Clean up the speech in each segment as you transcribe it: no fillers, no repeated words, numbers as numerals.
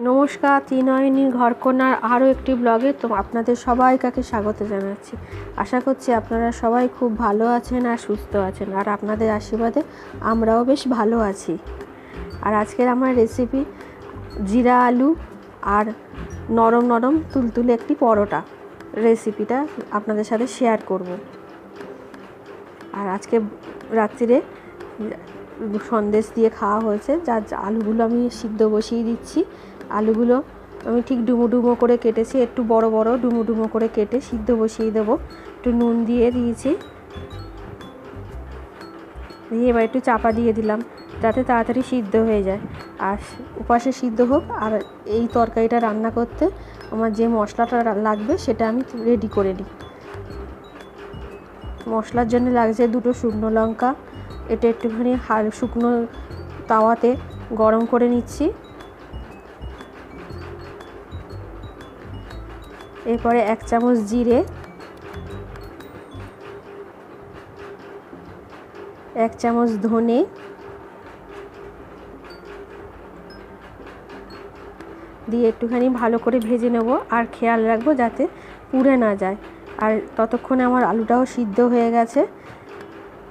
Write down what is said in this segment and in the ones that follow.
নমস্কার, ত্রিনয়নীর ঘরকন্যার আরও একটি ব্লগে আপনাদের সবাইকে স্বাগত জানাচ্ছি। আশা করছি আপনারা সবাই খুব ভালো আছেন আর সুস্থ আছেন, আর আপনাদের আশীর্বাদে আমরাও বেশ ভালো আছি। আর আজকের আমার রেসিপি জিরা আলু আর নরম নরম তুলতুলে একটি পরোটা। রেসিপিটা আপনাদের সাথে শেয়ার করব। আর আজকে রাত্রিরে সন্দেশ দিয়ে খাওয়া হয়েছে। যার আলুগুলো আমি সিদ্ধ বসিয়ে দিচ্ছি। আলুগুলো আমি ঠিক ডুমো ডুমো করে কেটেছি, একটু বড় বড় ডুমো ডুমো করে কেটে সিদ্ধ বসিয়ে দেবো। একটু নুন দিয়ে দিয়েছি, দিয়ে এবার একটু চাপা দিয়ে দিলাম যাতে তাড়াতাড়ি সিদ্ধ হয়ে যায় আর উপাসে সিদ্ধ হোক। আর এই তরকারিটা রান্না করতে আমার যে মশলাটা লাগবে সেটা আমি রেডি করে নিই। মশলার জন্য লাগছে 2টো শুকনো লঙ্কা। এটা একটুখানি শুকনো তাওয়াতে গরম করে নিচ্ছি। এরপরে 1 চামচ জিরে, 1 চামচ ধনে, দিয়ে একটুখানি ভালো করে ভেজে নেব। আর খেয়াল রাখবো যাতে পুড়ে না যায়। আর ততক্ষণে আমার আলুটাও সিদ্ধ হয়ে গেছে।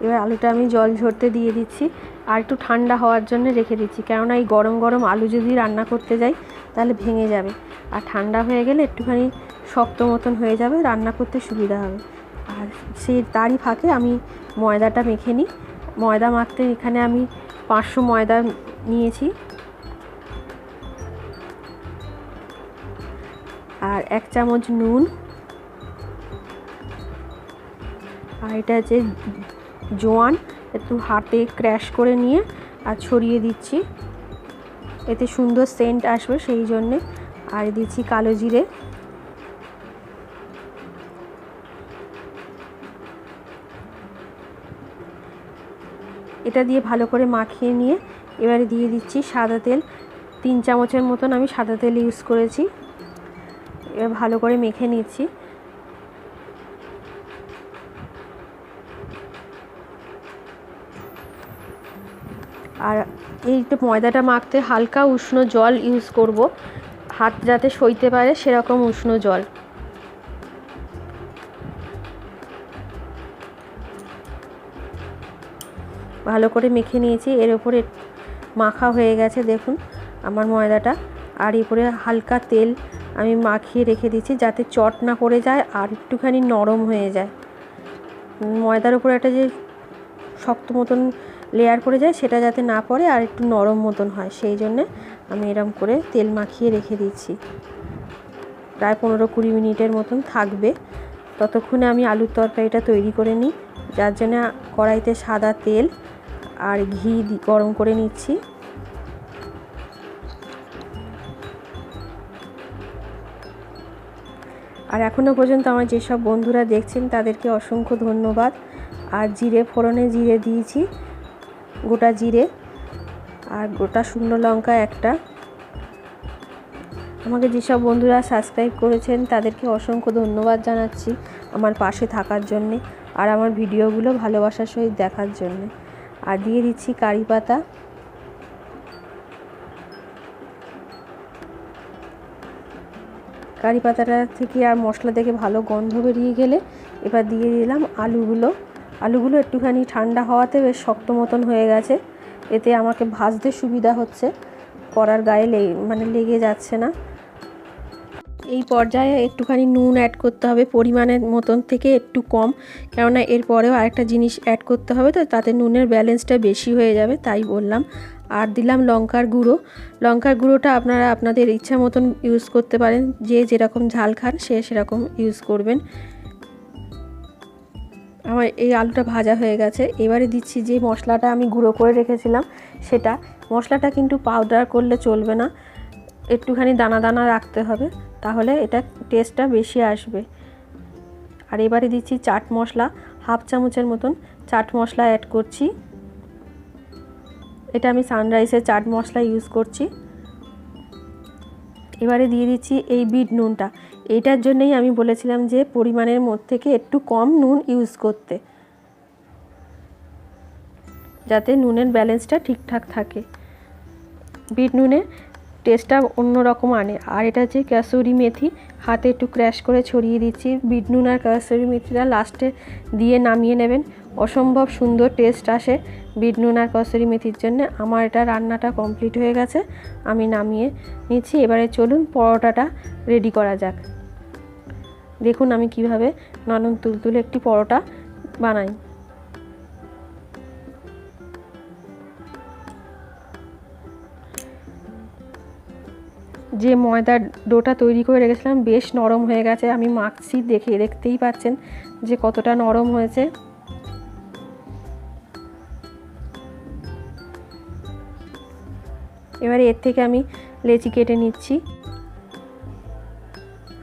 এবার আলুটা আমি জল ঝরতে দিয়ে দিচ্ছি আর একটু ঠান্ডা হওয়ার জন্য রেখে দিচ্ছি, কেননা এই গরম গরম আলু যদি রান্না করতে যাই তাহলে ভেঙে যাবে। আর ঠান্ডা হয়ে গেলে একটুখানি শক্ত মতন হয়ে যাবে, রান্না করতে সুবিধা হবে। আর সেই তারই ফাঁকে আমি ময়দাটা মেখে নিই। ময়দা মাখতে এখানে আমি 500 ময়দা নিয়েছি আর 1 চামচ নুন, আর এটা হচ্ছে জোয়ান, একটু হাতে ক্র্যাশ করে নিয়ে আর ছড়িয়ে দিচ্ছি, এতে সুন্দর সেন্ট আসবে সেই জন্যে। আর দিচ্ছি কালো জিরে, এটা দিয়ে ভালো করে মাখিয়ে নিয়ে এবারে দিয়ে দিচ্ছি সাদা তেল। 3 চামচের মতন আমি সাদা তেল ইউজ করেছি। এবার ভালো করে মেখে নিচ্ছি। আর এই ময়দাটা মাখতে হালকা উষ্ণ জল ইউজ করব, হাত যাতে সইতে পারে সেরকম উষ্ণ জল। ভালো করে মেখে নিয়েছি। এর উপরে মাখা হয়ে গেছে দেখুন আমার ময়দাটা। আর এরপরে হালকা তেল আমি মাখিয়ে রেখে দিচ্ছি যাতে চট না পড়ে যায় আর একটুখানি নরম হয়ে যায়। ময়দার উপরে একটা যে শক্ত মতন লেয়ার পড়ে যায় সেটা যাতে না পড়ে আর একটু নরম মতন হয়, সেই জন্যে আমি এরকম করে তেল মাখিয়ে রেখে দিচ্ছি। প্রায় 15-20 মিনিটের মতন থাকবে। ততক্ষণে আমি আলুর তরকারিটা তৈরি করে নিই। যার জন্য কড়াইতে সাদা তেল আর ঘি গরম করে নিচ্ছি। আর এখনও পর্যন্ত আমার যেসব বন্ধুরা দেখছেন তাদেরকে অসংখ্য ধন্যবাদ। আর জিরে ফোড়নে জিরে দিয়েছি, গোটা জিরে আর গোটা শুকনো লঙ্কা একটা। আমাকে যেসব বন্ধুরা সাবস্ক্রাইব করেছেন তাদেরকে অসংখ্য ধন্যবাদ জানাচ্ছি আমার পাশে থাকার জন্যে আর আমার ভিডিওগুলো ভালোবাসার সহিত দেখার জন্যে। আর দিয়ে দিচ্ছি কারি পাতা। কারি পাতাটা থেকে আর মশলা থেকে ভালো গন্ধ বেরিয়ে গেলে এবার দিয়ে দিলাম আলুগুলো একটুখানি ঠান্ডা হওয়াতে বেশ শক্ত মতন হয়ে গেছে, এতে আমাকে ভাজতে সুবিধা হচ্ছে, কড়ার গায়ে লেগে যাচ্ছে না। এই পর্যায়ে একটুখানি নুন অ্যাড করতে হবে পরিমাণের মতন থেকে একটু কম, কেননা এরপরেও আরেকটা জিনিস অ্যাড করতে হবে, তো তাতে নুনের ব্যালেন্সটা বেশি হয়ে যাবে তাই বললাম। আর দিলাম লঙ্কার গুঁড়োটা আপনারা আপনাদের ইচ্ছা মতন ইউজ করতে পারেন, যে যেরকম ঝাল খান সে সেরকম ইউজ করবেন। আমার এই আলুটা ভাজা হয়ে গেছে। এবারে দিচ্ছি যে মশলাটা আমি গুঁড়ো করে রেখেছিলাম সেটা। মশলাটা কিন্তু পাউডার করলে চলবে না, একটুখানি দানা দানা রাখতে হবে, তাহলে এটা টেস্টটা বেশি আসবে। আর এবারে দিচ্ছি চাট মশলা, 1/2 চামচের মতন চাট মশলা অ্যাড করছি। এটা আমি সানরাইসের চাট মশলা ইউজ করছি। এবারে দিয়ে দিচ্ছি এই বিট নুনটা। এইটার জন্যই আমি বলেছিলাম যে পরিমাণের মধ্যে থেকে একটু কম নুন ইউজ করতে, যাতে নুনের ব্যালেন্সটা ঠিকঠাক থাকে। বিট নুনে টেস্টটা অন্যরকম আনে। আর এটা হচ্ছে কাসুরি মেথি, হাতে একটু ক্র্যাশ করে ছড়িয়ে দিচ্ছি। বিট নুন আর কাসুরি মেথিটা লাস্টে দিয়ে নামিয়ে নেবেন, অসম্ভব সুন্দর টেস্ট আসে বিট নুন আর কাসুরি মেথির জন্য। আমার এটা রান্নাটা কমপ্লিট হয়ে গেছে, আমি নামিয়ে নিচ্ছি। এবারে চলুন পরোটাটা রেডি করা যাক। দেখুন আমি কিভাবে নরম তুলতুলে একটি পরোটা বানাই। যে ময়দার ডোটা তৈরি করে রেখেছিলাম বেশ নরম হয়ে গেছে, আমি মাখছি, দেখতেই পাচ্ছেন যে কতটা নরম হয়েছে। এবারে এর থেকে আমি লেচি কেটে নিচ্ছি।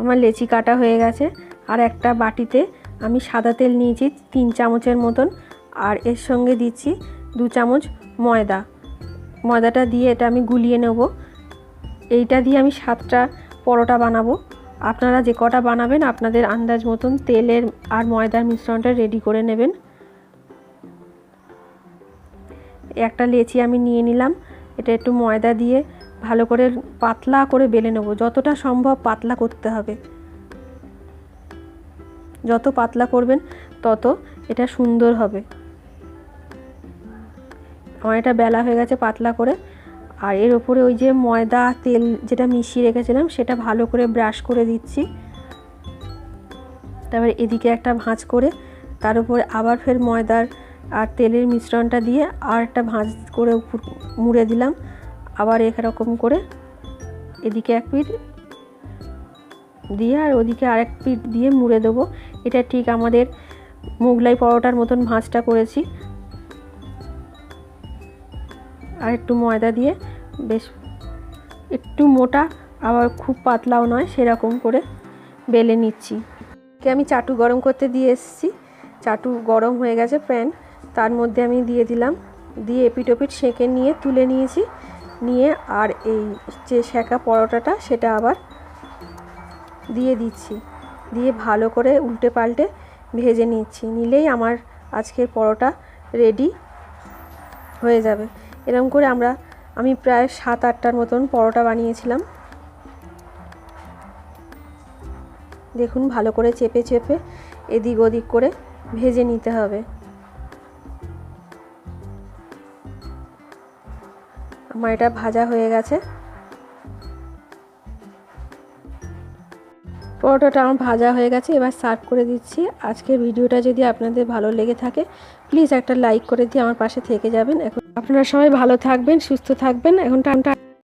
আমার লেচি কাটা হয়ে গেছে। আর একটা বাটিতে আমি সাদা তেল নিয়েছি 3 চামচের মতন, আর এর সঙ্গে দিচ্ছি 2 চামচ ময়দা। ময়দাটা দিয়ে এটা আমি গুলিয়ে নেব। এইটা দিয়ে আমি 7টা পরোটা বানাবো। আপনারা যে কটা বানাবেন আপনাদের আন্দাজ মতন তেলের আর ময়দার মিশ্রণটা রেডি করে নেবেন। একটা লেচি আমি নিয়ে নিলাম, এটা একটু ময়দা দিয়ে ভালো করে পাতলা করে বেলে নেব। যতটা সম্ভব পাতলা করতে হবে, যত পাতলা করবেন তত এটা সুন্দর হবে। আমার এটা বেলা হয়ে গেছে পাতলা করে। আর এর উপরে ওই যে ময়দা তেল যেটা মিশিয়ে রেখেছিলাম সেটা ভালো করে ব্রাশ করে দিচ্ছি। তারপরে এদিকে একটা ভাঁজ করে তার উপরে আবার ফের ময়দার আর তেলের মিশ্রণটা দিয়ে আর একটা ভাঁজ করে উপর মুড়ে দিলাম। আবার এরকম করে এদিকে এক পিঠ দিয়ে আর ওদিকে আরেক পিঠ দিয়ে মুড়ে দেবো। এটা ঠিক আমাদের মোগলাই পরোটার মতন ভাঁজটা করেছি। আর একটু ময়দা দিয়ে বেশ একটু মোটা আবার খুব পাতলাও নয় সেরকম করে বেলে নিচ্ছি। আমি চাটু গরম করতে দিয়ে এসেছি, চাটু গরম হয়ে গেছে প্যান, তার মধ্যে আমি দিয়ে দিলাম, দিয়ে এপিট ওপিট সেঁকে নিয়ে তুলে নিয়েছি। নিয়ে আর এই যে সেঁকা পরোটাটা সেটা আবার দিয়ে দিচ্ছি, দিয়ে ভালো করে উল্টে পাল্টে ভেজে নিচ্ছি। নিলেই আমার আজকের পরোটা রেডি হয়ে যাবে। এরকম করে আমি প্রায় 7-8টার মতন পরোটা বানিয়েছিলাম। দেখুন ভালো করে চেপে চেপে এদিক ওদিক করে ভেজে নিতে হবে। আমার এটা ভাজা হয়ে গেছে। পরোটাটা আমার ভাজা হয়ে গেছে, এবার সার্ভ করে দিচ্ছি। আজকের ভিডিওটা যদি আপনাদের ভালো লেগে থাকে প্লিজ একটা লাইক করে দিয়ে আমার পাশে থেকে যাবেন। এখন আপনারা সবাই ভালো থাকবেন, সুস্থ থাকবেন। এখন